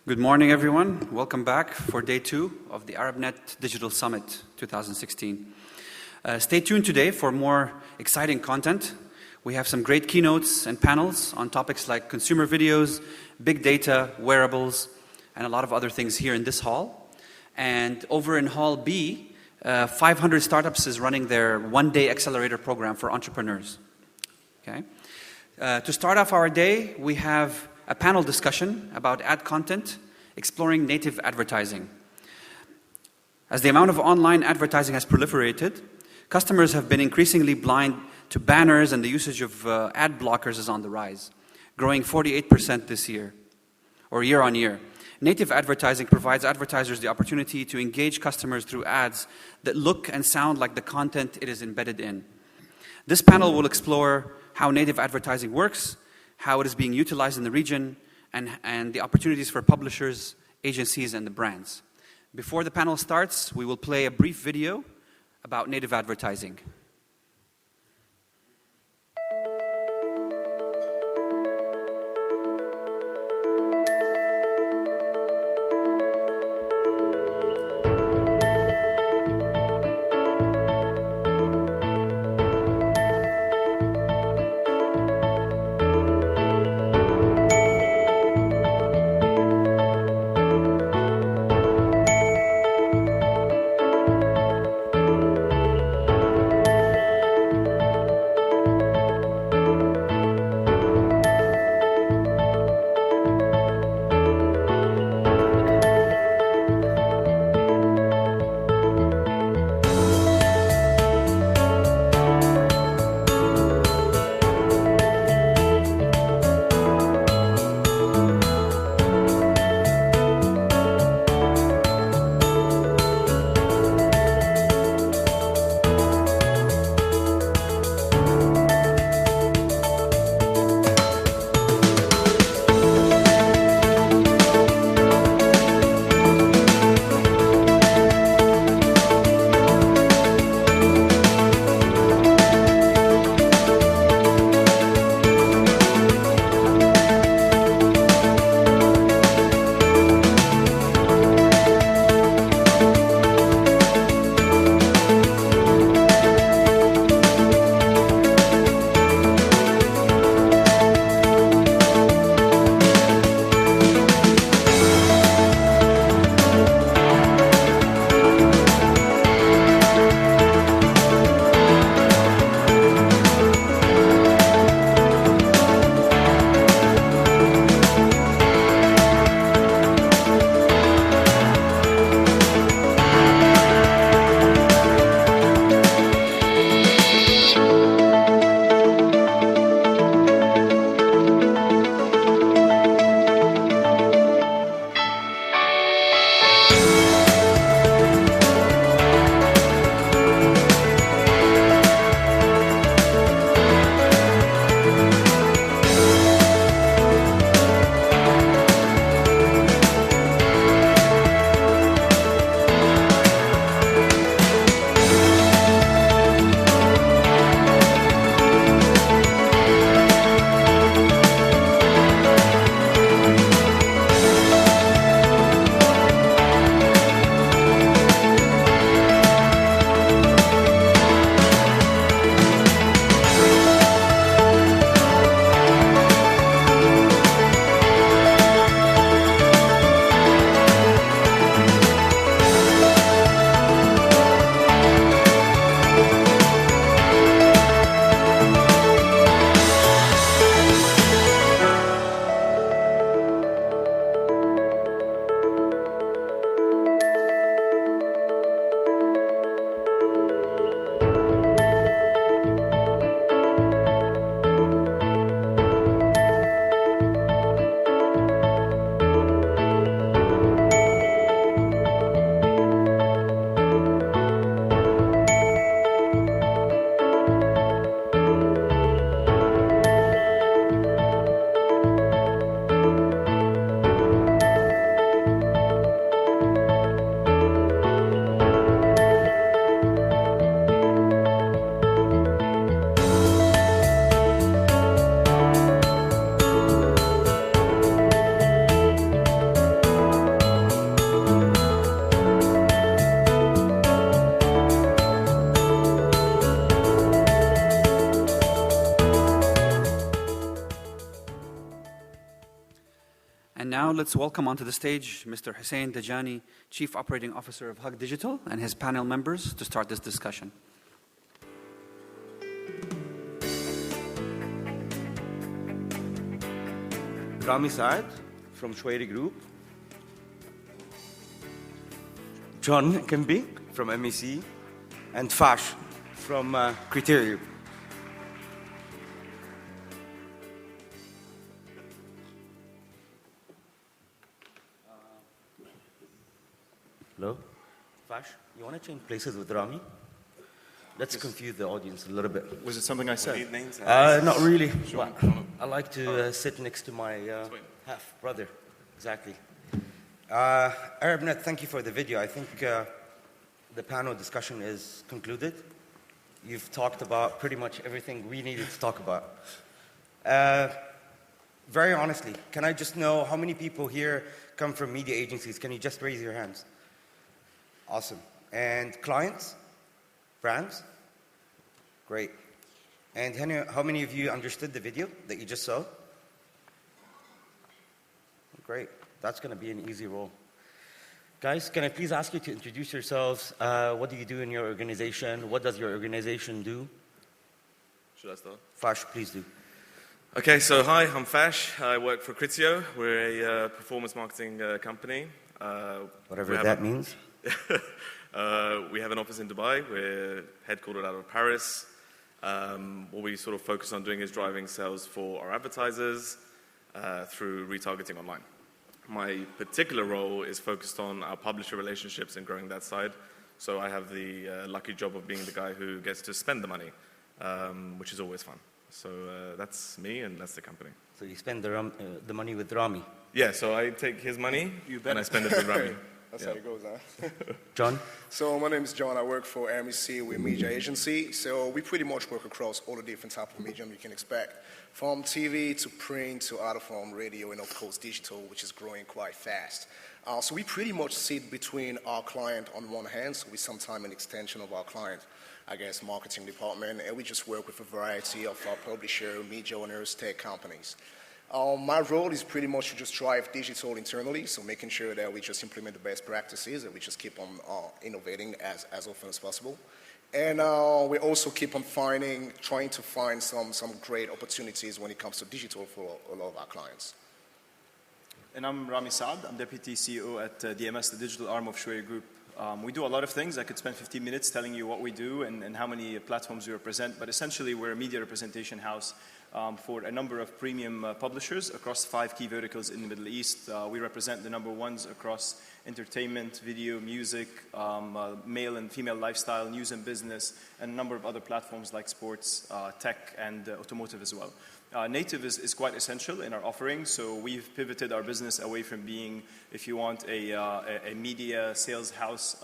Good morning, everyone. Welcome back for day 2 of the ArabNet Digital Summit 2016. Stay tuned today for more exciting content. We have some great keynotes and panels on topics like consumer videos, big data, wearables, and a lot of other things here in this hall. And over in Hall B, 500 Startups is running their one-day accelerator program for entrepreneurs. Okay. To start off our day, we have a panel discussion about ad content, exploring native advertising. As the amount of online advertising has proliferated, customers have been increasingly blind to banners, and the usage of ad blockers is on the rise, growing 48% this year, or year on year. Native advertising provides advertisers the opportunity to engage customers through ads that look and sound like the content it is embedded in. This panel will explore how native advertising works, how it is being utilized in the region, and the opportunities for publishers, agencies, and the brands. Before the panel starts, we will play a brief video about native advertising. And now let's welcome onto the stage Mr. Hussein Dajani, Chief Operating Officer of Hug Digital, and his panel members to start this discussion. Rami Saad from Shwari Group. John Ekambi from MEC. And Farshad from Criteo. Hello? Farshad, you want to change places with Rami? Let's confuse the audience a little bit. Was it something I said? Not really. Sure. I like to sit next to my half-brother. Exactly. ArabNet, thank you for the video. I think the panel discussion is concluded. You've talked about pretty much everything we needed to talk about. Very honestly, can I just know how many people here come from media agencies? Can you just raise your hands? Awesome. And clients? Brands? Great. And how many of you understood the video that you just saw? Great. That's going to be an easy role. Guys, can I please ask you to introduce yourselves? What do you do in your organization? What does your organization do? Should I start? Fash, please do. Okay, so hi, I'm Fash. I work for Criteo. We're a performance marketing company. Whatever that means. We have an office in Dubai. We're headquartered out of Paris. What we sort of focus on doing is driving sales for our advertisers through retargeting online. My particular role is focused on our publisher relationships and growing that side. So I have the lucky job of being the guy who gets to spend the money, which is always fun. So that's me, and that's the company. So you spend the money with Rami? Yeah, so I take his money and I spend it with Rami. That's how it goes, huh? John? So my name is John. I work for MEC. We're a media agency. So we pretty much work across all the different types of medium you can expect, from TV to print to out-of-home radio and, of course, digital, which is growing quite fast. So we pretty much sit between our client on one hand, so we're sometimes an extension of our client, I guess, marketing department, and we just work with a variety of our publisher, media owners, tech companies. My role is pretty much to just drive digital internally, so making sure that we just implement the best practices and we just keep on innovating as often as possible. And we also keep on trying to find some great opportunities when it comes to digital for a lot of our clients. And I'm Rami Saad. I'm Deputy CEO at DMS, the digital arm of Shwari Group. We do a lot of things. I could spend 15 minutes telling you what we do and how many platforms we represent, but essentially we're a media representation house for a number of premium publishers across 5 key verticals in the Middle East. We represent the number ones across entertainment, video, music, male and female lifestyle, news and business, and a number of other platforms like sports, tech, and automotive as well. Native is quite essential in our offering, so we've pivoted our business away from being, if you want, a media sales house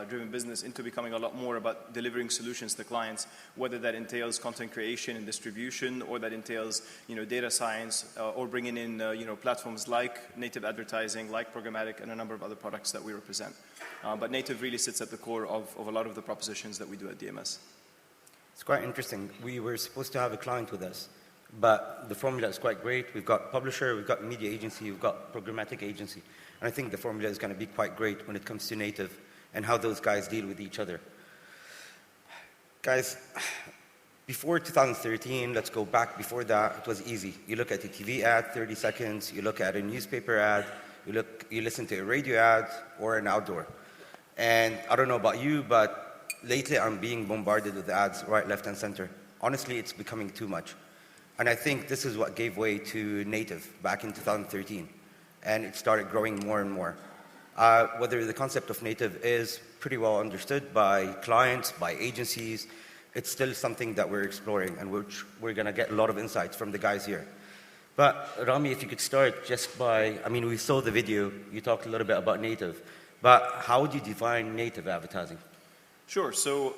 driven business into becoming a lot more about delivering solutions to clients, whether that entails content creation and distribution, or that entails data science, or bringing in platforms like native advertising, like programmatic, and a number of other products that we represent. But native really sits at the core of a lot of the propositions that we do at DMS. It's quite interesting. We were supposed to have a client with us, but the formula is quite great. We've got publisher, we've got media agency, we've got programmatic agency. And I think the formula is going to be quite great when it comes to native and how those guys deal with each other. Guys, before 2013, let's go back before that, it was easy. You look at a TV ad, 30 seconds, you look at a newspaper ad, you listen to a radio ad or an outdoor. And I don't know about you, but lately I'm being bombarded with ads right, left, and center. Honestly, it's becoming too much. And I think this is what gave way to native back in 2013. And it started growing more and more. Whether the concept of native is pretty well understood by clients, by agencies, it's still something that we're exploring and which we're going to get a lot of insights from the guys here. But Rami, if you could start just by, we saw the video, you talked a little bit about native, but how would you define native advertising? Sure. So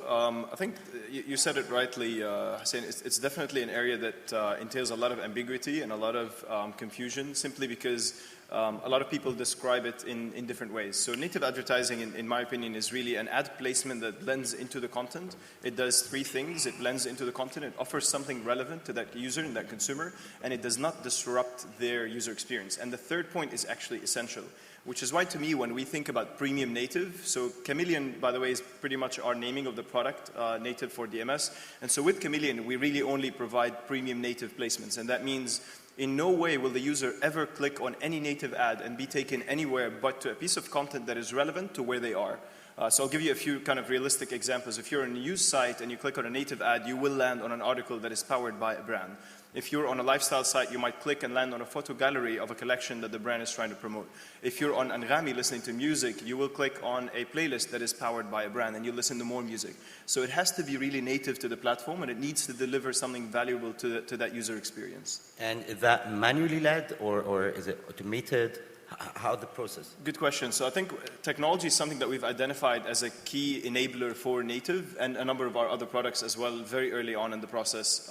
I think you said it rightly, Hussein. It's definitely an area that entails a lot of ambiguity and a lot of confusion, simply because a lot of people describe it in different ways. So native advertising, in my opinion, is really an ad placement that blends into the content. It does three things. It blends into the content. It offers something relevant to that user and that consumer, and it does not disrupt their user experience. And the third point is actually essential, which is why, to me, when we think about premium native, so Chameleon, by the way, is pretty much our naming of the product, native for DMS. And so with Chameleon, we really only provide premium native placements. And that means in no way will the user ever click on any native ad and be taken anywhere but to a piece of content that is relevant to where they are. So I'll give you a few kind of realistic examples. If you're on a news site and you click on a native ad, you will land on an article that is powered by a brand. If you're on a lifestyle site, you might click and land on a photo gallery of a collection that the brand is trying to promote. If you're on Rami listening to music, you will click on a playlist that is powered by a brand and you listen to more music. So it has to be really native to the platform, and it needs to deliver something valuable to that user experience. And is that manually led or is it automated? How the process? Good question. So I think technology is something that we've identified as a key enabler for native and a number of our other products as well very early on in the process.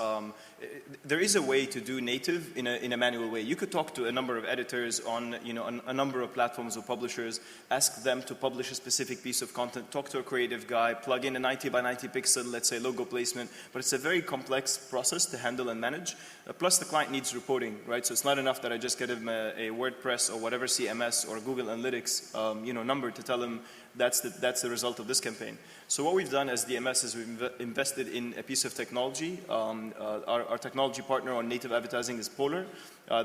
There is a way to do native in a manual way. You could talk to a number of editors on a number of platforms or publishers, ask them to publish a specific piece of content, talk to a creative guy, plug in a 90 by 90 pixel, let's say, logo placement, but it's a very complex process to handle and manage. Plus the client needs reporting, right? So it's not enough that I just get him a WordPress or whatever CMS or Google Analytics number to tell him that's the result of this campaign. So what we've done as DMS is we've invested in a piece of technology. Our technology partner on native advertising is Polar.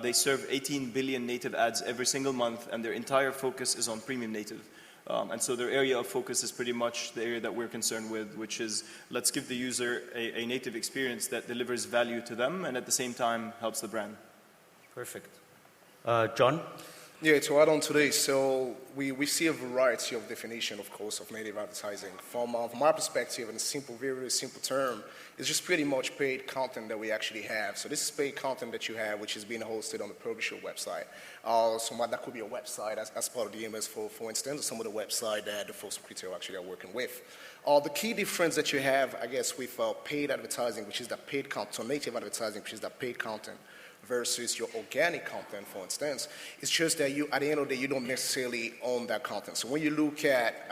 They serve 18 billion native ads every single month, and their entire focus is on premium native. And so their area of focus is pretty much the area that we're concerned with, which is let's give the user a native experience that delivers value to them and at the same time helps the brand. Perfect. John? Yeah, to add on to this, so we see a variety of definition, of course, of native advertising. From our perspective, in a simple, very, very simple term, it's just pretty much paid content that we actually have. So this is paid content that you have, which is being hosted on the publisher website. So that could be a website as part of DMS, for instance, or some of the website that the folks from Criteo actually are working with. The key difference that you have, I guess, with paid advertising, which is that paid content, so native advertising, which is that paid content, versus your organic content, for instance, it's just that you, at the end of the day, you don't necessarily own that content. So when you look at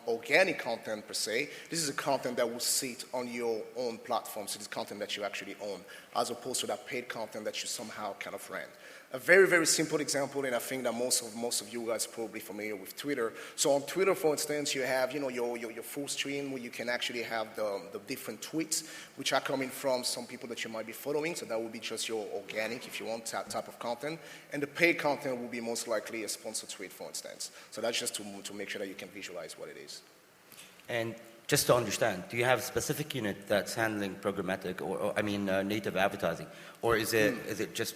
organic content per se, this is a content that will sit on your own platform. So this is content that you actually own, as opposed to that paid content that you somehow kind of rent. A very, very simple example, and I think that most of you guys are probably familiar with Twitter. So on Twitter, for instance, you have your full stream where you can actually have the different tweets, which are coming from some people that you might be following. So that will be just your organic, if you want, type of content. And the paid content will be most likely a sponsored tweet, for instance. So that's just to make sure that you can visualize what it is. And just to understand, do you have a specific unit that's handling programmatic or native advertising? Or is it just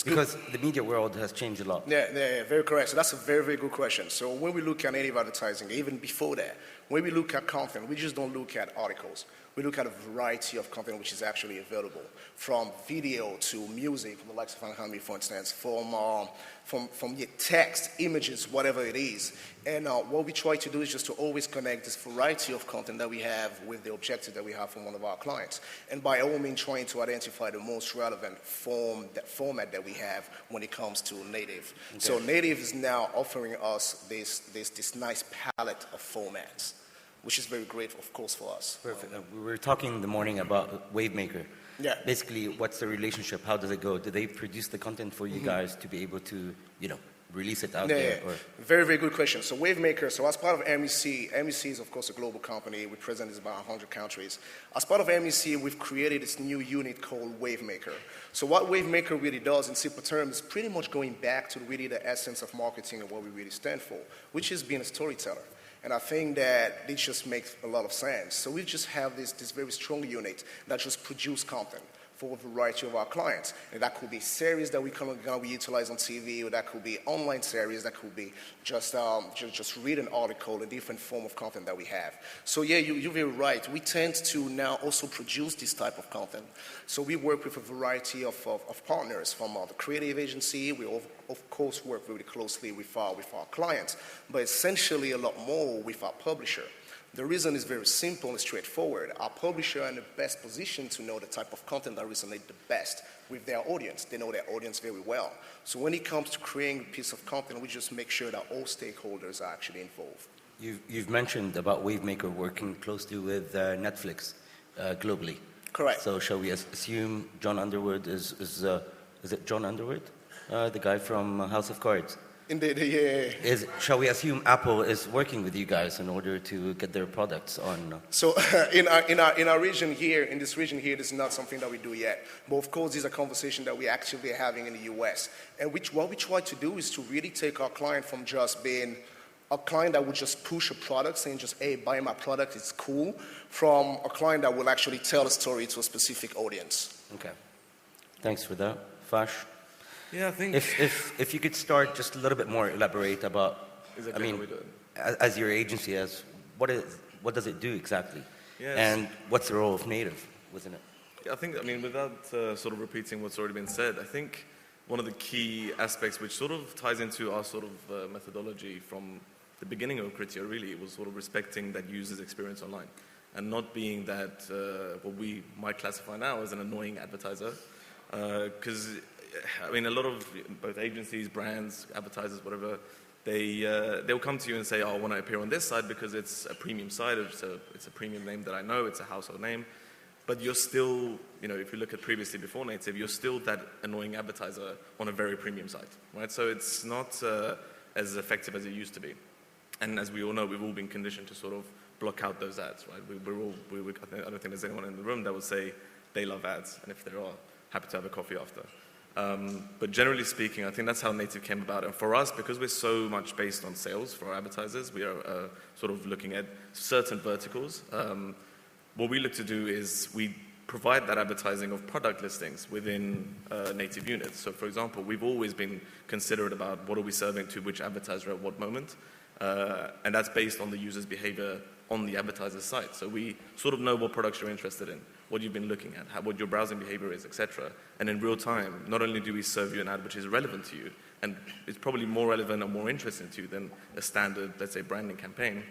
because the media world has changed a lot? Yeah, very correct. So that's a very, very good question. So when we look at native advertising, even before that, when we look at content, we just don't look at articles. We look at a variety of content which is actually available, from video to music, from the likes of Ekambi, for instance, from your text, images, whatever it is. And what we try to do is just to always connect this variety of content that we have with the objective that we have from one of our clients. And by all means, trying to identify the most relevant format that we have when it comes to native. Okay. So native is now offering us this nice palette of formats, which is very great, of course, for us. Perfect. We were talking in the morning about Wavemaker. Yeah. Basically, what's the relationship? How does it go? Do they produce the content for you guys to be able to, release it out there? Yeah. Very, very good question. So Wavemaker, so as part of MEC is, of course, a global company. We present in about 100 countries. As part of MEC, we've created this new unit called Wavemaker. So what Wavemaker really does, in simple terms, is pretty much going back to really the essence of marketing and what we really stand for, which is being a storyteller. And I think that this just makes a lot of sense. So we just have this very strong unit that just produce content for a variety of our clients. And that could be series that we utilize on TV, or that could be online series, that could be just read an article, a different form of content that we have. So yeah, you're very right. We tend to now also produce this type of content. So we work with a variety of partners from the creative agency. We of course work really closely with our clients, but essentially a lot more with our publisher. The reason is very simple and straightforward. Our publisher are in the best position to know the type of content that resonates the best with their audience. They know their audience very well. So when it comes to creating a piece of content, we just make sure that all stakeholders are actually involved. You've mentioned about Wavemaker working closely with Netflix globally. Correct. So shall we assume John Underwood is it John Underwood? The guy from House of Cards? Indeed, yeah. Shall we assume Apple is working with you guys in order to get their products on? So in our region here, in this region here, this is not something that we do yet. But of course, these are conversations that we're actively having in the US. And what we try to do is to really take our client from just being a client that would just push a product, saying just, hey, buy my product, it's cool, from a client that will actually tell a story to a specific audience. Okay. Thanks for that. Fash? Yeah, I think... If you could start just a little bit more, elaborate about, exactly I mean, as your agency, what does it do exactly? Yes. And what's the role of native within it? Yeah, I think, without sort of repeating what's already been said, I think one of the key aspects which sort of ties into our sort of methodology from the beginning of Criteo really was sort of respecting that user's experience online and not being that what we might classify now as an annoying advertiser. Because, a lot of both agencies, brands, advertisers, whatever, they'll come to you and say, oh, I want to appear on this side because it's a premium site, it's a premium name that I know, it's a household name. But you're still, if you look at previously before native, you're still that annoying advertiser on a very premium site, right? So it's not as effective as it used to be. And as we all know, we've all been conditioned to sort of block out those ads, right? I don't think there's anyone in the room that will say they love ads, and if there are, happy to have a coffee after. But generally speaking, I think that's how native came about. And for us, because we're so much based on sales for our advertisers, we are sort of looking at certain verticals. What we look to do is we provide that advertising of product listings within native units. So for example, we've always been considerate about what are we serving to which advertiser at what moment. And that's based on the user's behavior on the advertiser's site. So we sort of know what products you're interested in, what you've been looking at, what your browsing behavior is, etc. And in real time, not only do we serve you an ad which is relevant to you, and it's probably more relevant and more interesting to you than a standard, let's say, branding campaign,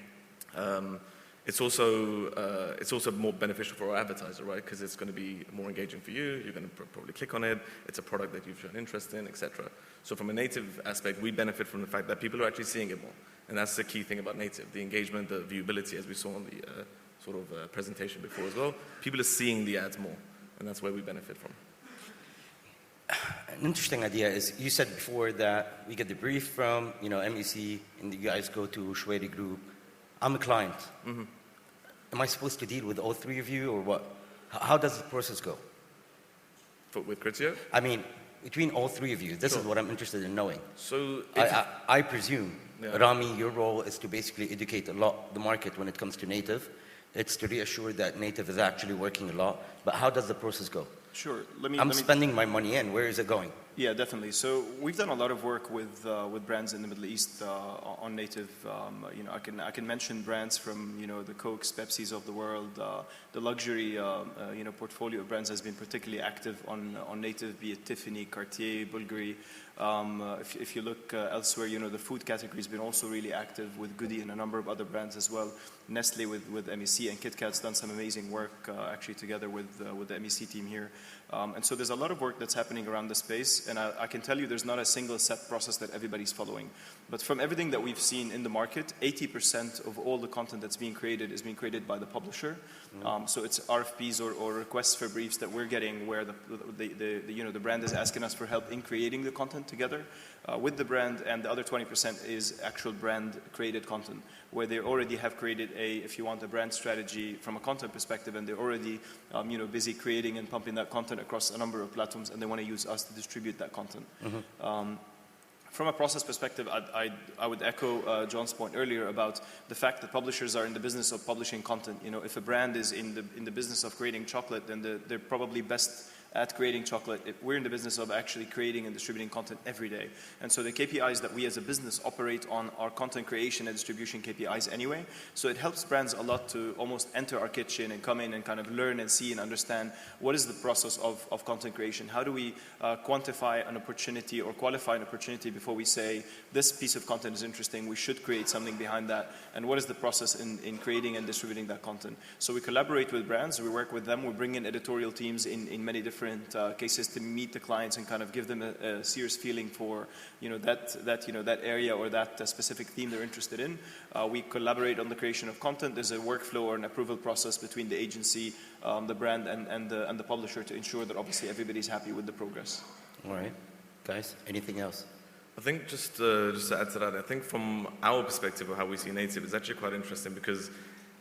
it's also more beneficial for our advertiser, right? Because it's going to be more engaging for you. You're going to probably click on it. It's a product that you've shown interest in, etc. So from a native aspect, we benefit from the fact that people are actually seeing it more. And that's the key thing about native, the engagement, the viewability, as we saw on the presentation before as well. People are seeing the ads more, and that's where we benefit from. An interesting idea is, you said before that we get the brief from, MEC, and you guys go to Shwari Group. I'm a client. Mm-hmm. Am I supposed to deal with all three of you, or what? How does the process go? With Criteo? Between all three of you, this Sure. is what I'm interested in knowing. So I presume, Yeah. Rami, your role is to basically educate the market when it comes to native. It's to reassure that native is actually working a lot. But how does the process go? Sure. I'm spending my money in. Where is it going? Yeah, definitely. So we've done a lot of work with brands in the Middle East on native. I can mention brands from the Cokes, Pepsis of the world. The luxury portfolio of brands has been particularly active on native, be it Tiffany, Cartier, Bulgari. If you look elsewhere, the food category has been also really active with Goody and a number of other brands as well. Nestle with MEC, and KitKat's done some amazing work actually together with the MEC team here. And so there's a lot of work that's happening around the space, and I can tell you there's not a single set process that everybody's following. But from everything that we've seen in the market, 80% of all the content that's being created is being created by the publisher. So it's RFPs or requests for briefs that we're getting where the brand is asking us for help in creating the content together with the brand, and the other 20% is actual brand created content where they already have created if you want, a brand strategy from a content perspective, and they're already busy creating and pumping that content across a number of platforms, and they want to use us to distribute that content. Mm-hmm. From a process perspective, I would echo John's point earlier about the fact that publishers are in the business of publishing content. If a brand is in the business of creating chocolate, then they're probably best at creating chocolate. We're in the business of actually creating and distributing content every day. And so the KPIs that we as a business operate on are content creation and distribution KPIs anyway. So it helps brands a lot to almost enter our kitchen and come in and kind of learn and see and understand what is the process of content creation. How do we quantify an opportunity or qualify an opportunity before we say this piece of content is interesting, we should create something behind that, and what is the process in creating and distributing that content. So we collaborate with brands, we work with them, we bring in editorial teams in many different cases to meet the clients and kind of give them a serious feeling for that area or that specific theme they're interested in. We collaborate on the creation of content. There's a workflow or an approval process between the agency, the brand, and the publisher to ensure that obviously everybody's happy with the progress. All right, guys, anything else? I think just to add to that, I think from our perspective of how we see native, it's actually quite interesting because,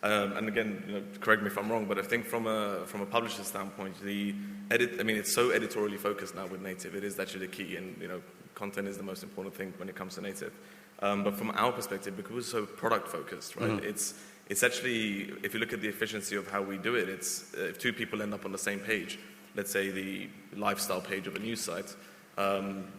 and again, correct me if I'm wrong, but I think from a publisher standpoint, it's so editorially focused now with native. It is actually the key, and content is the most important thing when it comes to native. But from our perspective, because we're so product focused, right? Mm-hmm. It's actually, if you look at the efficiency of how we do it, it's if two people end up on the same page, let's say the lifestyle page of a news site,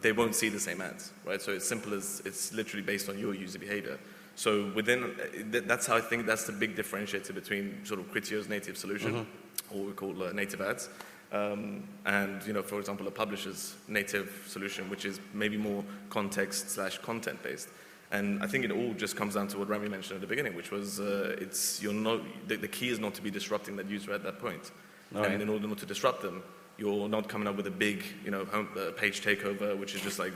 they won't see the same ads, right? So it's simple as it's literally based on your user behavior. So that's how I think that's the big differentiator between sort of Criteo's native solution, mm-hmm. or what we call native ads, and for example, a publisher's native solution, which is maybe more context/content based. And I think it all just comes down to what Rami mentioned at the beginning, which was the key is not to be disrupting that user at that point. Right. And in order not to disrupt them, you're not coming up with a big, page takeover, which is just like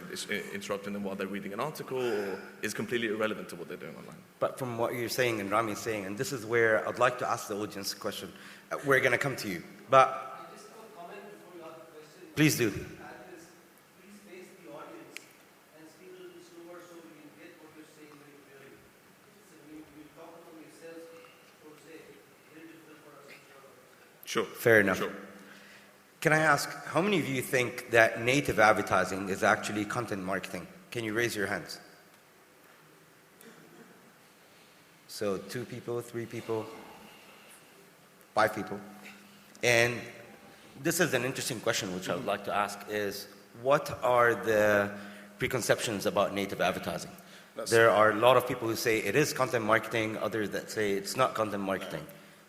interrupting them while they're reading an article, or is completely irrelevant to what they're doing online. But from what you're saying and Rami is saying, and this is where I'd like to ask the audience a question. We're going to come to you, but please do. Sure. Fair enough. Sure. Can I ask, how many of you think that native advertising is actually content marketing? Can you raise your hands? So 2 people, 3 people, 5 people. And this is an interesting question which I would like to ask is, what are the preconceptions about native advertising? There are a lot of people who say it is content marketing, others that say it's not content marketing.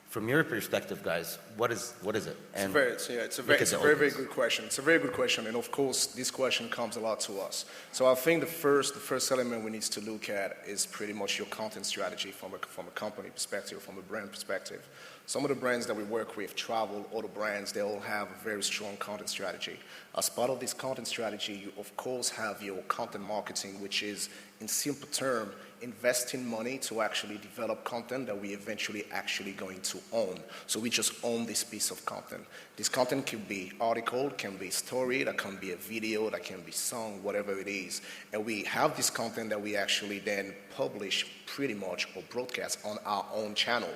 From your perspective, guys, what is it? And it's a very, very good question. It's a very good question, and of course, this question comes a lot to us. So I think the first element we need to look at is pretty much your content strategy from a company perspective, from a brand perspective. Some of the brands that we work with, travel, auto brands, they all have a very strong content strategy. As part of this content strategy, you of course have your content marketing, which is, in simple terms, investing money to actually develop content that we eventually actually going to own. So we just own this piece of content. This content can be article, can be story, that can be a video, that can be song, whatever it is. And we have this content that we actually then publish pretty much or broadcast on our own channel.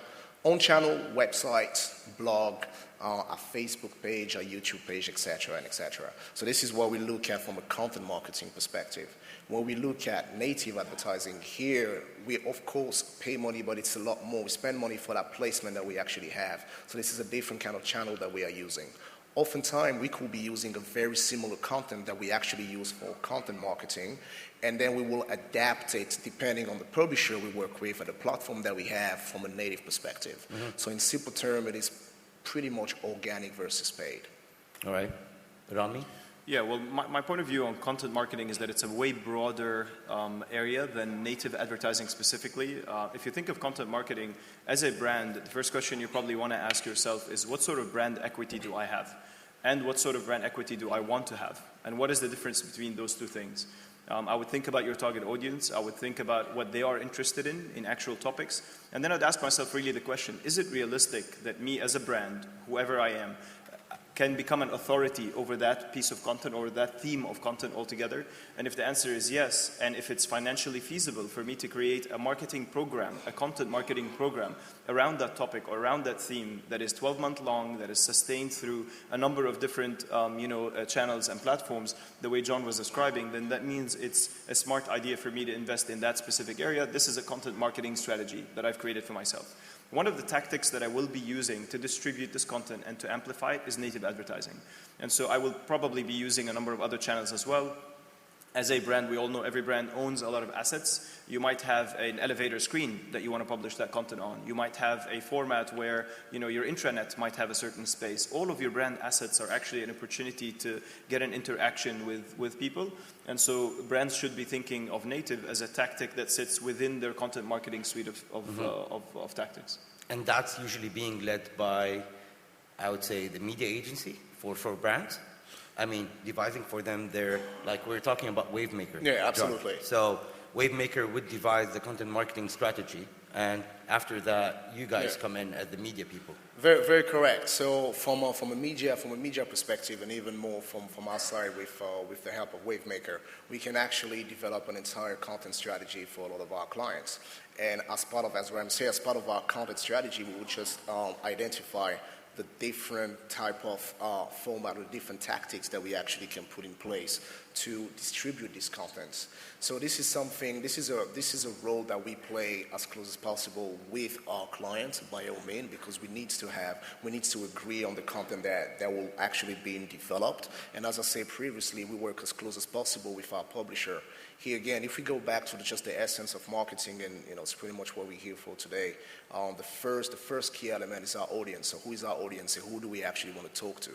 Own channel, website, blog, a Facebook page, a YouTube page, etc., and etc. So this is what we look at from a content marketing perspective. When we look at native advertising here, we of course pay money, but it's a lot more. We spend money for that placement that we actually have. So this is a different kind of channel that we are using. Oftentimes, we could be using a very similar content that we actually use for content marketing, and then we will adapt it depending on the publisher we work with and the platform that we have from a native perspective. Mm-hmm. So in simple terms, it is pretty much organic versus paid. All right. Rami? Yeah, well, my point of view on content marketing is that it's a way broader area than native advertising specifically. If you think of content marketing as a brand, the first question you probably want to ask yourself is, what sort of brand equity do I have? And what sort of brand equity do I want to have? And what is the difference between those two things? I would think about your target audience. I would think about what they are interested in actual topics. And then I'd ask myself really the question, is it realistic that me as a brand, whoever I am, can become an authority over that piece of content or that theme of content altogether? And if the answer is yes, and if it's financially feasible for me to create a marketing program, a content marketing program around that topic or around that theme that is 12-month long, that is sustained through a number of different channels and platforms, the way John was describing, then that means it's a smart idea for me to invest in that specific area. This is a content marketing strategy that I've created for myself. one of the tactics that I will be using to distribute this content and to amplify it is native advertising. And so I will probably be using a number of other channels as well. As a brand, we all know every brand owns a lot of assets. You might have an elevator screen that you want to publish that content on. You might have a format where your intranet might have a certain space. All of your brand assets are actually an opportunity to get an interaction with people. And so brands should be thinking of native as a tactic that sits within their content marketing suite of tactics. And that's usually being led by, I would say, the media agency for brands. I mean, devising for them like we're talking about Wavemaker. Yeah, absolutely. So Wavemaker would devise the content marketing strategy, and after that, you guys come in as the media people. Very, very correct. So from a media perspective, and even more from our side with the help of Wavemaker, we can actually develop an entire content strategy for a lot of our clients. And as part of our content strategy, we would just identify the different type of format or different tactics that we actually can put in place to distribute these contents. So this is a role that we play as close as possible with our clients by all means, because we need to agree on the content that will actually be developed. And as I said previously, we work as close as possible with our publisher. Here again, if we go back to just the essence of marketing, and it's pretty much what we're here for today, the first key element is our audience. So who is our audience, and who do we actually want to talk to?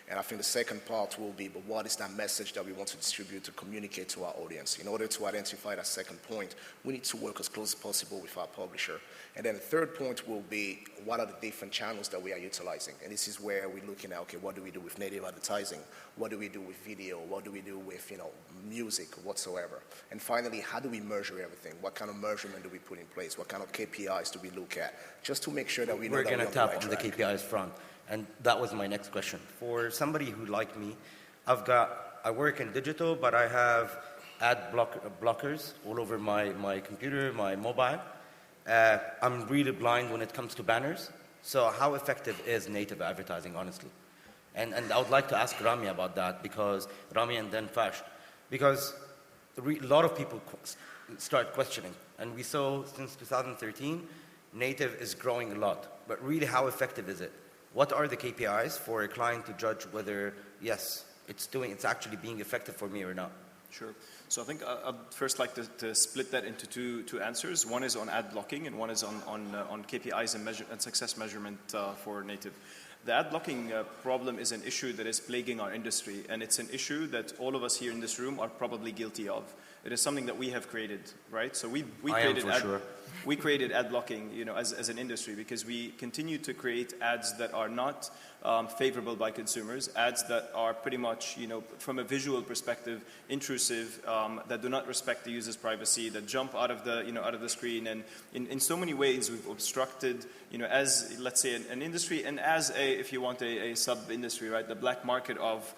And I think the second part will be, but what is that message that we want to distribute, to communicate to our audience? In order to identify that second point, we need to work as close as possible with our publisher. And then the third point will be, what are the different channels that we are utilizing? And this is where we're looking at, okay, what do we do with native advertising? What do we do with video? What do we do with, music whatsoever? And finally, how do we measure everything? What kind of measurement do we put in place? What kind of KPIs do we look at? Just to make sure that we know we're that going to tap on the KPIs front. And that was my next question. For somebody who, like me, I work in digital, but I have ad blockers all over my computer, my mobile. I'm really blind when it comes to banners. So how effective is native advertising, honestly? And I would like to ask Rami about that, because Rami and then Fash, because a lot of people start questioning. And we saw since 2013, native is growing a lot. But really, how effective is it? What are the KPIs for a client to judge whether, yes, it's actually being effective for me or not? Sure. So I think I'd first like to split that into two answers. One is on ad blocking, and one is on KPIs and success measurement for native. The ad blocking problem is an issue that is plaguing our industry, and it's an issue that all of us here in this room are probably guilty of. It is something that we have created, right? So we created ad blocking, as an industry, because we continue to create ads that are not favorable by consumers, ads that are pretty much, from a visual perspective, intrusive, that do not respect the user's privacy, that jump out of the screen, and in so many ways we've obstructed, as, let's say, an industry, and as if you want a sub-industry, right? The black market of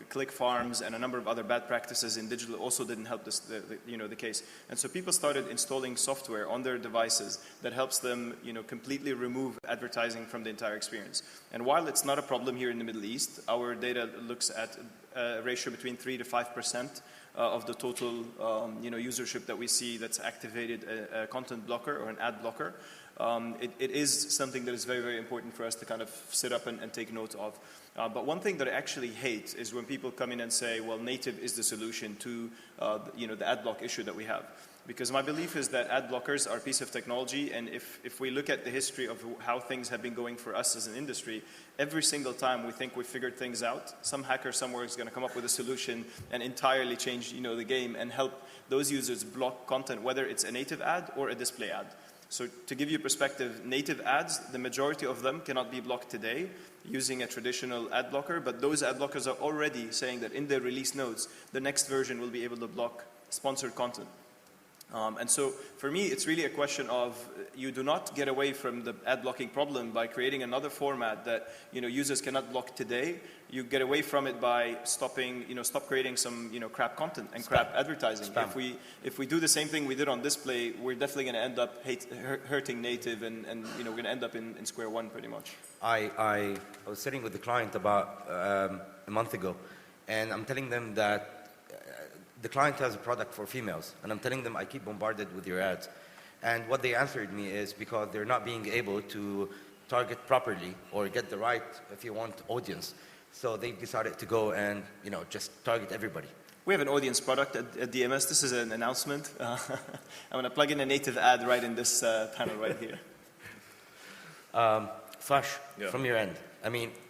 click farms and a number of other bad practices in digital also didn't help the case. And so people started installing software on their devices that helps them, completely remove advertising from the entire experience. And while it's not a problem here in the Middle East, our data looks at a ratio between 3 to 5% of the total, usership that we see that's activated a content blocker or an ad blocker. It is something that is very, very important for us to kind of sit up and take note of. But one thing that I actually hate is when people come in and say, well, native is the solution to the ad block issue that we have. Because my belief is that ad blockers are a piece of technology, and if we look at the history of how things have been going for us as an industry, every single time we think we've figured things out, some hacker somewhere is going to come up with a solution and entirely change the game and help those users block content, whether it's a native ad or a display ad. So to give you perspective, native ads, the majority of them cannot be blocked today using a traditional ad blocker, but those ad blockers are already saying that in their release notes, the next version will be able to block sponsored content. And so for me, it's really a question of you do not get away from the ad blocking problem by creating another format that users cannot block today. You get away from it by stop creating some crap content and crap advertising. Spam. If we do the same thing we did on display, we're definitely going to end up hurting native, and we're going to end up in square one pretty much. I was sitting with the client about a month ago, and I'm telling them that the client has a product for females, and I'm telling them I keep bombarded with your ads. And what they answered me is because they're not being able to target properly or get the right, if you want, audience. So they've decided to go and, just target everybody. We have an audience product at DMS. This is an announcement. I'm going to plug in a native ad right in this panel right here. Farsh, from your end,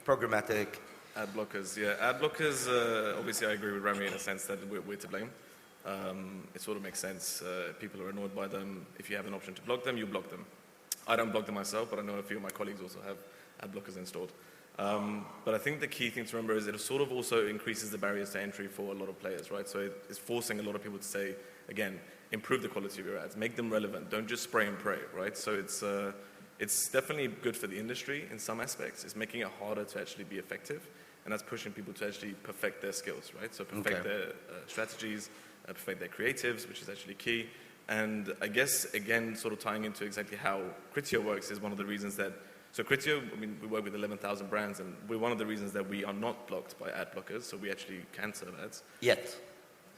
programmatic. Ad blockers, yeah. Ad blockers, obviously I agree with Rami in a sense that we're to blame. It sort of makes sense. People are annoyed by them. If you have an option to block them, you block them. I don't block them myself, but I know a few of my colleagues also have ad blockers installed. But I think the key thing to remember is it sort of also increases the barriers to entry for a lot of players, right? So it's forcing a lot of people to say, again, improve the quality of your ads, make them relevant, don't just spray and pray, right? So it's definitely good for the industry in some aspects. It's making it harder to actually be effective, and that's pushing people to actually perfect their skills, right? So perfect their strategies, perfect their creatives, which is actually key. And I guess, again, sort of tying into exactly how Criteo works is one of the reasons that, so Criteo, we work with 11,000 brands, and we're one of the reasons that we are not blocked by ad blockers, so we actually can serve ads. Yet.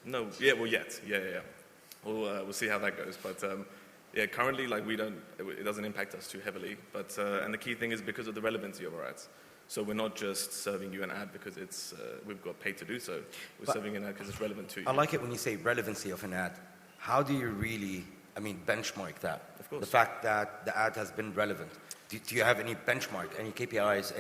No, yeah, well, yet, yeah. We'll see how that goes, but yeah, currently, it doesn't impact us too heavily, but, and the key thing is because of the relevancy of our ads. So we're not just serving you an ad because we've got paid to do so. We're serving an ad because it's relevant to you. I like it when you say relevancy of an ad. How do you really, benchmark that? Of course. The fact that the ad has been relevant. Do you have any benchmark, any KPIs,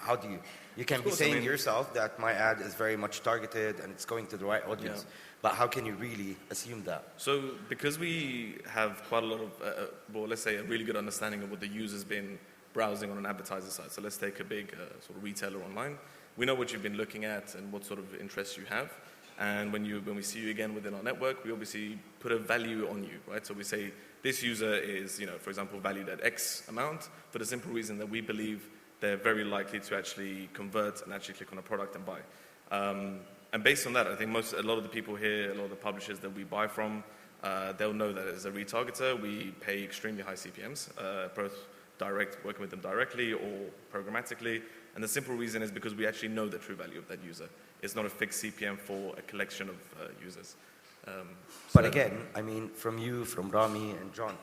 how do you? You can be saying yourself that my ad is very much targeted and it's going to the right audience. Yeah. But how can you really assume that? So because we have quite a lot of, let's say a really good understanding of what the user's been browsing on an advertiser site. So let's take a big sort of retailer online. We know what you've been looking at and what sort of interests you have. And when we see you again within our network, we obviously put a value on you, right? So we say this user is, for example, valued at X amount for the simple reason that we believe they're very likely to actually convert and actually click on a product and buy. And based on that, I think a lot of the people here, a lot of the publishers that we buy from, they'll know that as a retargeter, we pay extremely high CPMs, both working with them directly or programmatically. And the simple reason is because we actually know the true value of that user. It's not a fixed CPM for a collection of users. But again, from you, from Rami and John,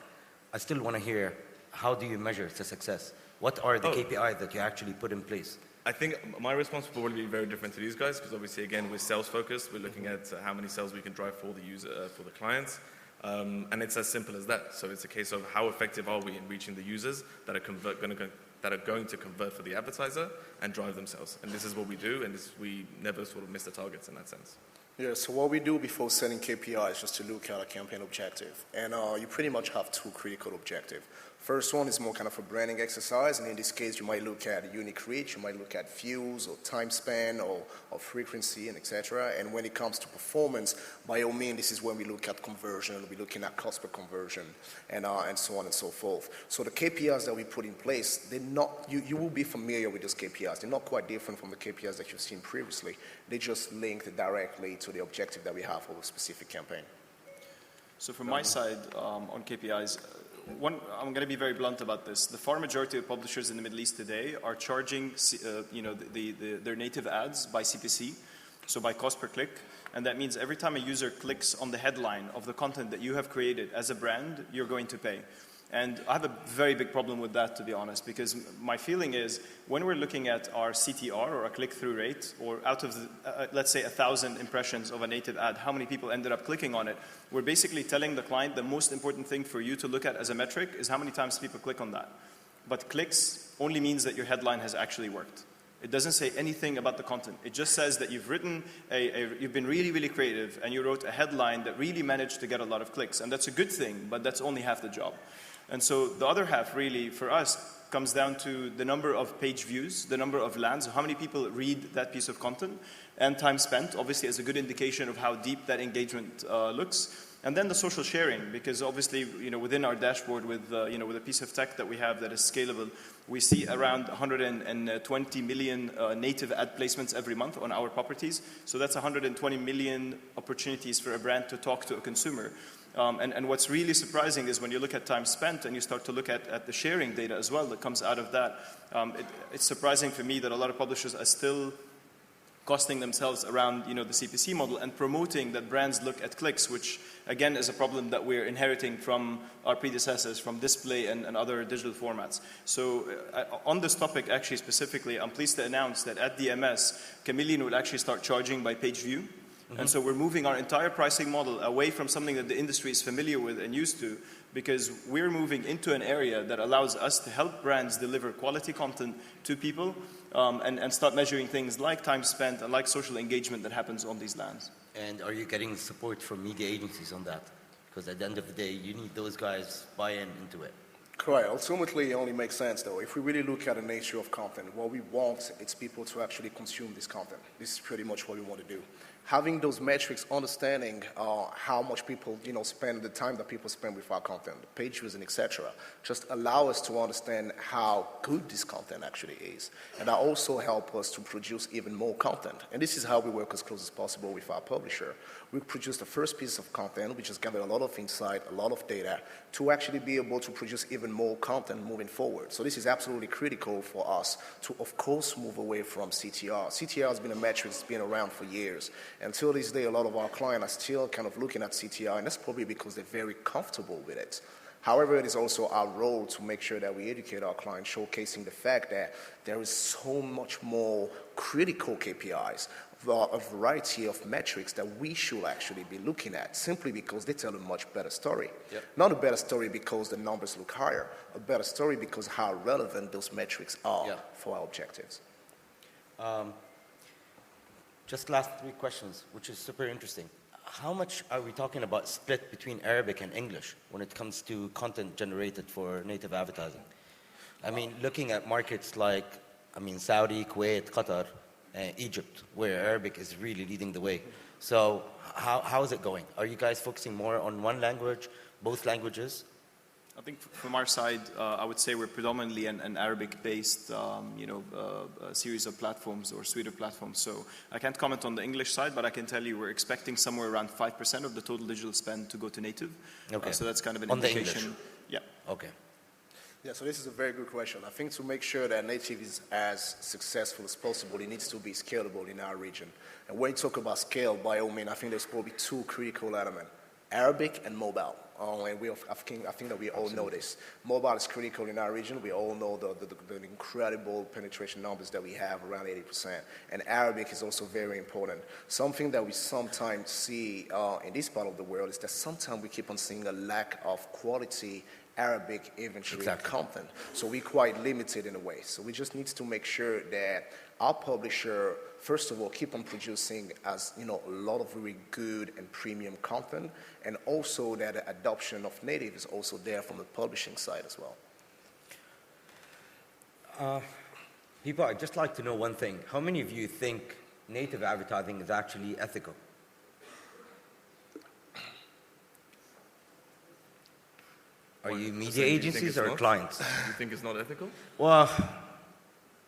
I still want to hear, how do you measure the success? What are the KPIs that you actually put in place? I think my response will probably be very different to these guys because obviously, again, we're sales focused. We're looking at how many sales we can drive for the user, for the clients. And it's as simple as that. So it's a case of how effective are we in reaching the users that are going to convert for the advertiser and drive themselves. And this is what we do, and we never sort of miss the targets in that sense. Yeah, so what we do before setting KPIs is just to look at a campaign objective. And you pretty much have two critical objectives. First one is more kind of a branding exercise, and in this case you might look at unique reach, you might look at views or time span or frequency and etc. And when it comes to performance, by all means this is when we look at conversion, we're looking at cost per conversion and so on and so forth. So the KPIs that we put in place, they're not, you will be familiar with those KPIs. They're not quite different from the KPIs that you've seen previously. They just link directly to the objective that we have for a specific campaign. So from my side, on KPIs, I'm going to be very blunt about this. The far majority of publishers in the Middle East today are charging, their native ads by CPC, so by cost per click. And that means every time a user clicks on the headline of the content that you have created as a brand, you're going to pay. And I have a very big problem with that, to be honest, because my feeling is when we're looking at our CTR or our click-through rate, or out of, let's say, 1,000 impressions of a native ad, how many people ended up clicking on it, we're basically telling the client the most important thing for you to look at as a metric is how many times people click on that. But clicks only means that your headline has actually worked. It doesn't say anything about the content. It just says that you've written you've been really, really creative, and you wrote a headline that really managed to get a lot of clicks. And that's a good thing, but that's only half the job. And so the other half really, for us, comes down to the number of page views, the number of lands, how many people read that piece of content, and time spent, obviously, as a good indication of how deep that engagement looks. And then the social sharing, because obviously, within our dashboard with a piece of tech that we have that is scalable, we see around 120 million native ad placements every month on our properties. So that's 120 million opportunities for a brand to talk to a consumer. And what's really surprising is when you look at time spent and you start to look at the sharing data as well that comes out of that, it's surprising for me that a lot of publishers are still costing themselves around the CPC model and promoting that brands look at clicks, which again is a problem that we're inheriting from our predecessors, from display and other digital formats. So on this topic actually specifically, I'm pleased to announce that at DMS, Chameleon will actually start charging by page view. And so we're moving our entire pricing model away from something that the industry is familiar with and used to, because we're moving into an area that allows us to help brands deliver quality content to people and start measuring things like time spent and like social engagement that happens on these lands. And are you getting support from media agencies on that? Because at the end of the day, you need those guys buy-in into it. Correct. Ultimately, it only makes sense, though. If we really look at the nature of content, what we want is people to actually consume this content. This is pretty much what we want to do. Having those metrics, understanding how much people, spend, the time that people spend with our content, the page views and etc., just allow us to understand how good this content actually is. And that also help us to produce even more content. And this is how we work as close as possible with our publisher. We produce the first piece of content, we just gather a lot of insight, a lot of data, to actually be able to produce even more content moving forward. So this is absolutely critical for us to, of course, move away from CTR. CTR has been a metric that's been around for years. Until this day, a lot of our clients are still kind of looking at CTR, and that's probably because they're very comfortable with it. However, it is also our role to make sure that we educate our clients, showcasing the fact that there is so much more critical KPIs, a variety of metrics that we should actually be looking at, simply because they tell a much better story. Yep. Not a better story because the numbers look higher, a better story because how relevant those metrics are for our objectives. Just last 3 questions, which is super interesting. How much are we talking about split between Arabic and English when it comes to content generated for native advertising? I mean, looking at markets like, Saudi, Kuwait, Qatar, Egypt, where Arabic is really leading the way. So how is it going? Are you guys focusing more on one language, both languages? I think from our side, I would say we're predominantly an Arabic-based, series of platforms or suite of platforms. So I can't comment on the English side, but I can tell you we're expecting somewhere around 5% of the total digital spend to go to native. Okay. So that's kind of an indication. On the English? Yeah. Okay. Yeah, so this is a very good question. I think to make sure that native is as successful as possible, it needs to be scalable in our region. And when you talk about scale, by all means, I think there's probably 2 critical elements: Arabic and mobile. And I think that we all know this. Mobile is critical in our region. We all know the incredible penetration numbers that we have, around 80%. And Arabic is also very important. Something that we sometimes see in this part of the world is that sometimes we keep on seeing a lack of quality Arabic inventory content. So we're quite limited in a way. So we just need to make sure that our publisher, first of all, keep on producing a lot of really good and premium content, and also that the adoption of native is also there from the publishing side as well. People, I'd just like to know one thing. How many of you think native advertising is actually ethical? Are you media agencies or clients? You think it's not ethical? Well,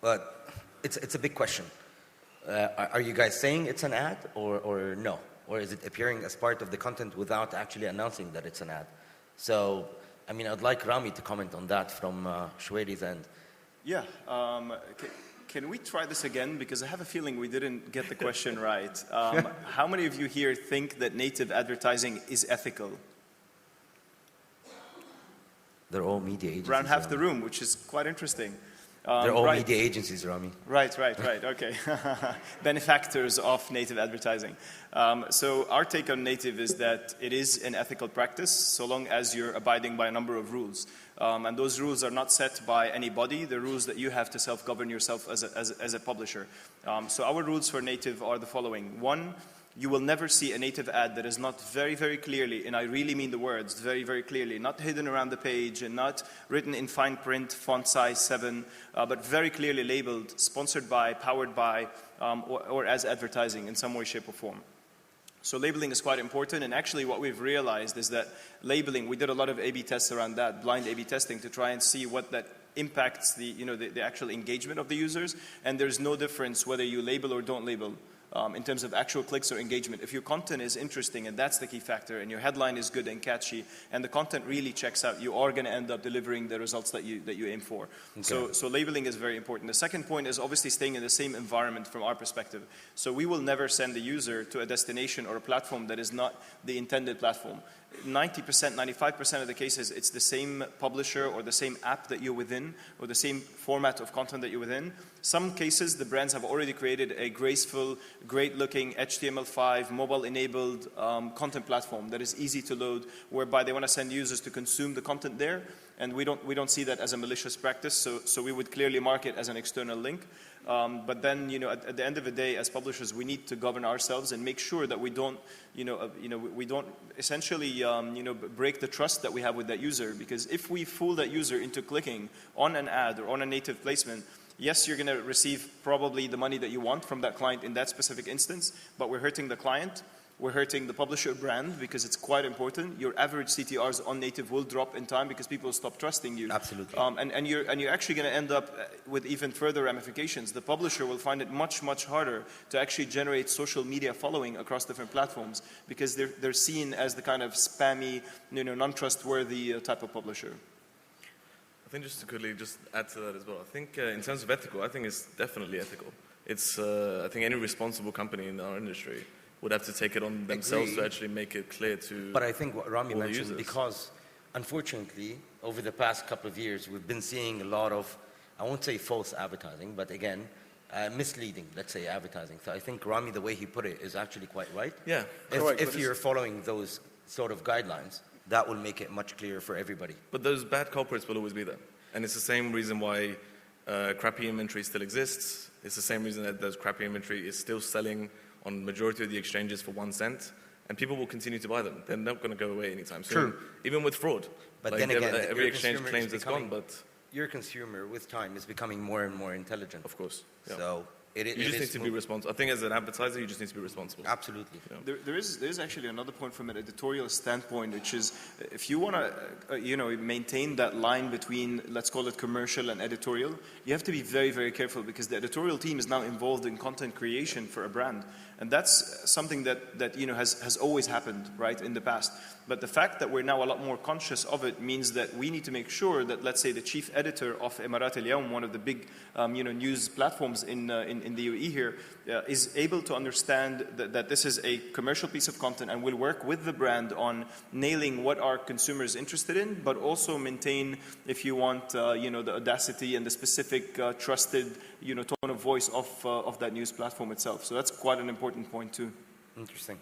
but it's a big question. Are you guys saying it's an ad or no? Or is it appearing as part of the content without actually announcing that it's an ad? So, I'd like Rami to comment on that from Shuwairi's end. Yeah. Can we try this again? Because I have a feeling we didn't get the question right. How many of you here think that native advertising is ethical? They're all media agencies. Around half the room, which is quite interesting. They're all media agencies, Rami. Right, okay. Benefactors of native advertising. So our take on native is that it is an ethical practice so long as you're abiding by a number of rules. And those rules are not set by anybody. They're rules that you have to self-govern yourself as a publisher. So our rules for native are the following. 1, you will never see a native ad that is not very, very clearly, and I really mean the words, very, very clearly, not hidden around the page and not written in fine print, font size 7, but very clearly labeled, sponsored by, powered by, or as advertising in some way, shape, or form. So labeling is quite important, and actually what we've realized is that labeling, we did a lot of A/B tests around that, blind A/B testing, to try and see what that impacts the actual engagement of the users, and there's no difference whether you label or don't label. in terms of actual clicks or engagement. If your content is interesting, and that's the key factor, and your headline is good and catchy, and the content really checks out, you are going to end up delivering the results that you aim for. Okay. So labeling is very important. The second point is obviously staying in the same environment from our perspective. So we will never send the user to a destination or a platform that is not the intended platform. 90%, 95% of the cases, it's the same publisher or the same app that you're within, or the same format of content that you're within. Some cases, the brands have already created a graceful, great-looking HTML5 mobile-enabled content platform that is easy to load, whereby they want to send users to consume the content there. And we don't see that as a malicious practice, so we would clearly mark it as an external link. But then, at the end of the day, as publishers, we need to govern ourselves and make sure that we don't, we don't essentially, break the trust that we have with that user. Because if we fool that user into clicking on an ad or on a native placement, yes, you're going to receive probably the money that you want from that client in that specific instance, but we're hurting the client. We're hurting the publisher brand because it's quite important. Your average CTRs on native will drop in time because people stop trusting you. Absolutely. And you're actually going to end up with even further ramifications. The publisher will find it much, much harder to actually generate social media following across different platforms because they're seen as the kind of spammy, non-trustworthy type of publisher. I think just to quickly just add to that as well. I think in terms of ethical, I think it's definitely ethical. It's I think any responsible company in our industry would have to take it on themselves to actually make it clear to. But I think what Rami mentioned, because unfortunately, over the past couple of years, we've been seeing a lot of, I won't say false advertising, but again, misleading, let's say, advertising. So I think Rami, the way he put it, is actually quite right. Yeah. If you're following those sort of guidelines, that will make it much clearer for everybody. But those bad culprits will always be there. And it's the same reason why crappy inventory still exists. It's the same reason that those crappy inventory is still selling on the majority of the exchanges for 1 cent, and people will continue to buy them. They're not going to go away anytime soon. True. Even with fraud. But then again, every exchange claims it's gone, but your consumer, with time, is becoming more and more intelligent. Of course. Yeah. So you just need to be responsible. I think as an advertiser, you just need to be responsible. Absolutely. Yeah. There is actually another point from an editorial standpoint, which is if you want to, maintain that line between, let's call it commercial and editorial, you have to be very, very careful because the editorial team is now involved in content creation for a brand. And that's something that has always happened, right, in the past. But the fact that we're now a lot more conscious of it means that we need to make sure that, let's say, the chief editor of Emirat Al-Yawm, one of the big news platforms in the UAE here, is able to understand that this is a commercial piece of content and will work with the brand on nailing what are consumers interested in, but also maintain, if you want, the audacity and the specific trusted, tone of voice of that news platform itself. So that's quite an important point too. Interesting.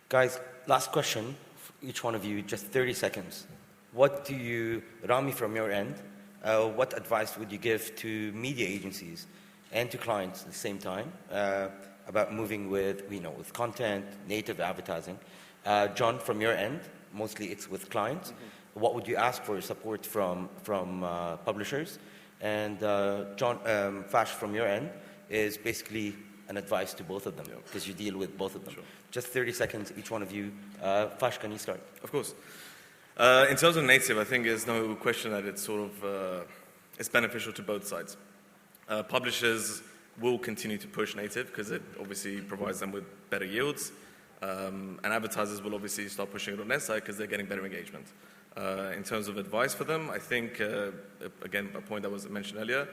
Guys, last question, each one of you, just 30 seconds. What do you, Rami, from your end, what advice would you give to media agencies and to clients at the same time about moving with content, native advertising? John, from your end, mostly it's with clients. Mm-hmm. What would you ask for support from publishers? And Fash, from your end, is basically an advice to both of them because you deal with both of them. Sure. Just 30 seconds, each one of you. Fash, can you start? Of course. In terms of native, I think there's no question that it's sort of it's beneficial to both sides. Publishers will continue to push native because it obviously provides them with better yields, and advertisers will obviously start pushing it on their side because they're getting better engagement. In terms of advice for them, I think, again, a point that was mentioned earlier,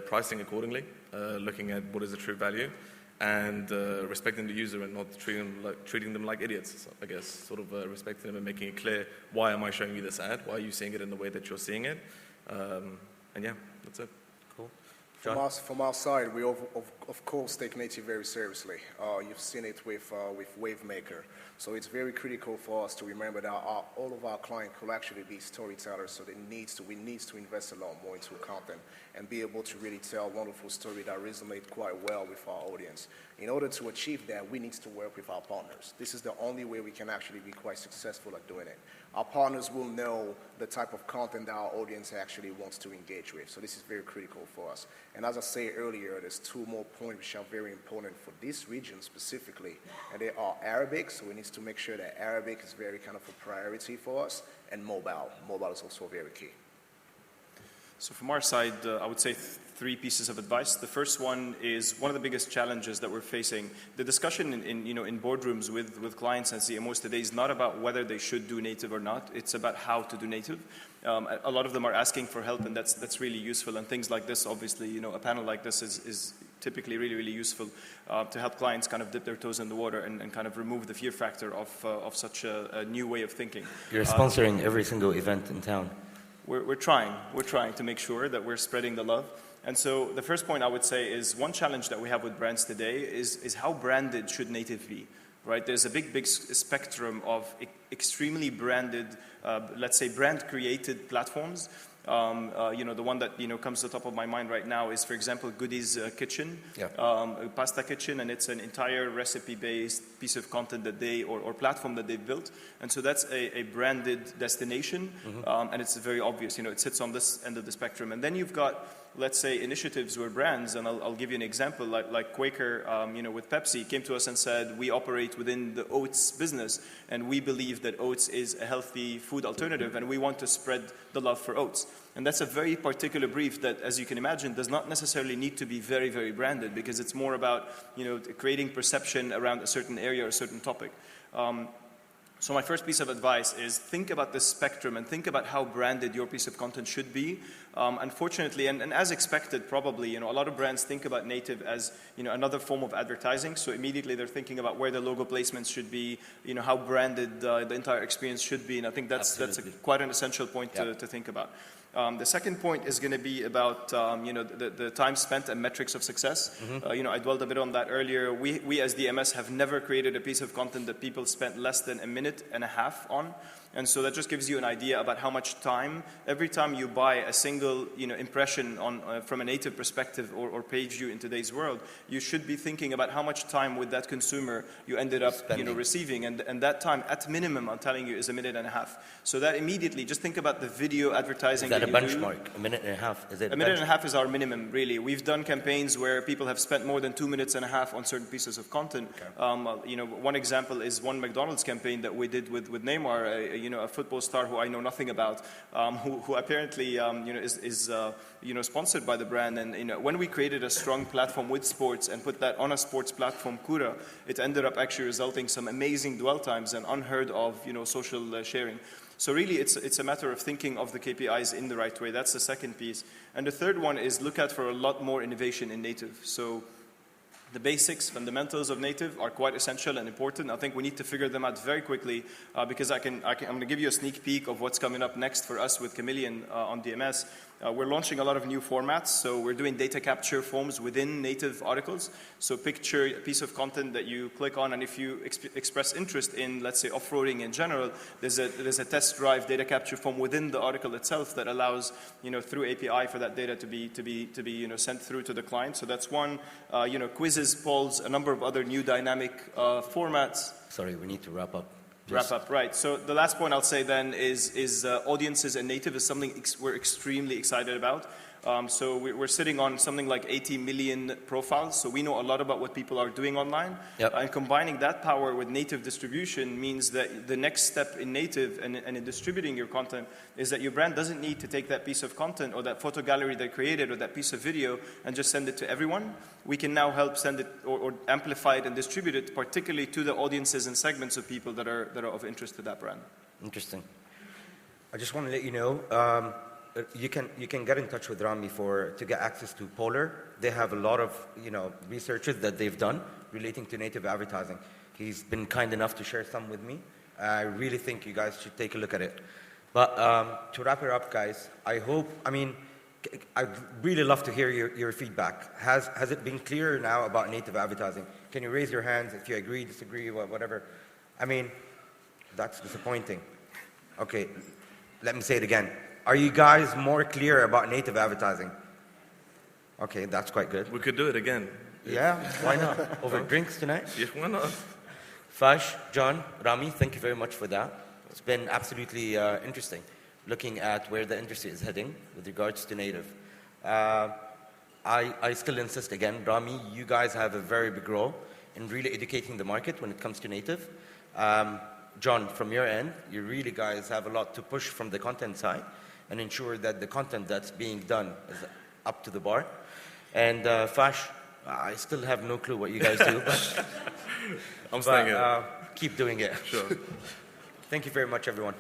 pricing accordingly, looking at what is the true value, and respecting the user and not treating them like idiots, so I guess, sort of respecting them and making it clear, why am I showing you this ad? Why are you seeing it in the way that you're seeing it? And yeah, that's it. Cool. From our side, we of course take native very seriously. You've seen it with WaveMaker. So it's very critical for us to remember that all of our clients could actually be storytellers, so we need to invest a lot more into content and be able to really tell wonderful stories that resonate quite well with our audience. In order to achieve that, we need to work with our partners. This is the only way we can actually be quite successful at doing it. Our partners will know the type of content that our audience actually wants to engage with. So this is very critical for us. And as I said earlier, there's 2 more points which are very important for this region specifically. And they are Arabic, so we need to make sure that Arabic is very kind of a priority for us, and mobile. Mobile is also very key. So from our side, I would say three pieces of advice. The first one is one of the biggest challenges that we're facing. The discussion in boardrooms with clients and CMOs today is not about whether they should do native or not. It's about how to do native. A lot of them are asking for help, and that's really useful. And things like this, obviously, a panel like this is typically really, really useful to help clients kind of dip their toes in the water and kind of remove the fear factor of such a new way of thinking. You're sponsoring every single event in town. We're trying to make sure that we're spreading the love. And so the first point I would say is one challenge that we have with brands today is how branded should native be, right? There's a big spectrum of extremely branded, let's say brand-created platforms. The one that comes to the top of my mind right now is, for example, Goody's Kitchen, Pasta Kitchen, and it's an entire recipe-based piece of content that they or platform that they've built, and so that's a branded destination, and it's very obvious. It sits on this end of the spectrum, and then you've got, let's say, initiatives where brands, and I'll give you an example, like Quaker, with Pepsi, came to us and said, we operate within the oats business, and we believe that oats is a healthy food alternative, and we want to spread the love for oats. And that's a very particular brief that, as you can imagine, does not necessarily need to be very, very branded, because it's more about, creating perception around a certain area or a certain topic. So my first piece of advice is think about the spectrum and think about how branded your piece of content should be. Unfortunately, and as expected probably, a lot of brands think about native as, another form of advertising. So immediately they're thinking about where the logo placements should be, how branded the entire experience should be. And I think that's quite an essential point to think about. The second point is going to be about the time spent and metrics of success. I dwelled a bit on that earlier. We as DMS have never created a piece of content that people spent less than a minute and a half on. And so that just gives you an idea about how much time, every time you buy a single impression on from a native perspective or page view in today's world, you should be thinking about how much time with that consumer you ended up receiving. And that time, at minimum, I'm telling you, is a minute and a half. So that immediately, just think about the video advertising. Is that a benchmark? A minute and a half? Is it a minute and a half is our minimum, really. We've done campaigns where people have spent more than 2 minutes and a half on certain pieces of content. Okay. One example is one McDonald's campaign that we did with Neymar, a football star who I know nothing about, who apparently is sponsored by the brand. And when we created a strong platform with sports and put that on a sports platform, Kura, it ended up actually resulting some amazing dwell times and unheard of social sharing. So really, it's a matter of thinking of the KPIs in the right way. That's the second piece. And the third one is look out for a lot more innovation in native. So the basics, fundamentals of native are quite essential and important. I think we need to figure them out very quickly because I'm going to give you a sneak peek of what's coming up next for us with Chameleon on DMS. We're launching a lot of new formats. So we're doing data capture forms within native articles. So picture a piece of content that you click on, and if you express interest in, let's say, off-roading in general, there's a test drive data capture form within the article itself that allows, through API for that data to be sent through to the client. So that's one. Quizzes, polls, a number of other new dynamic formats. Sorry, we need to wrap up. Wrap up, right. So the last point I'll say then is audiences and native is something we're extremely excited about. So we're sitting on something like 80 million profiles. So we know a lot about what people are doing online. Yep. And combining that power with native distribution means that the next step in native and in distributing your content is that your brand doesn't need to take that piece of content or that photo gallery they created or that piece of video and just send it to everyone. We can now help send it or amplify it and distribute it, particularly to the audiences and segments of people that are of interest to that brand. Interesting. I just want to let you know, you can get in touch with Rami to get access to Polar. They have a lot of researches that they've done relating to native advertising. He's been kind enough to share some with me. I really think you guys should take a look at it. But to wrap it up, guys, I'd really love to hear your feedback. Has it been clearer now about native advertising? Can you raise your hands if you agree, disagree, whatever? That's disappointing. Okay, let me say it again. Are you guys more clear about native advertising? Okay, that's quite good. We could do it again. Yeah, why not? Over drinks tonight? Yeah, why not? Fash, John, Rami, thank you very much for that. It's been absolutely interesting looking at where the industry is heading with regards to native. I still insist again, Rami, you guys have a very big role in really educating the market when it comes to native. John, from your end, you really guys have a lot to push from the content side. and ensure that the content that's being done is up to the bar. And Fash, I still have no clue what you guys do, but, I'm staying here. keep doing it. Sure. Thank you very much, everyone.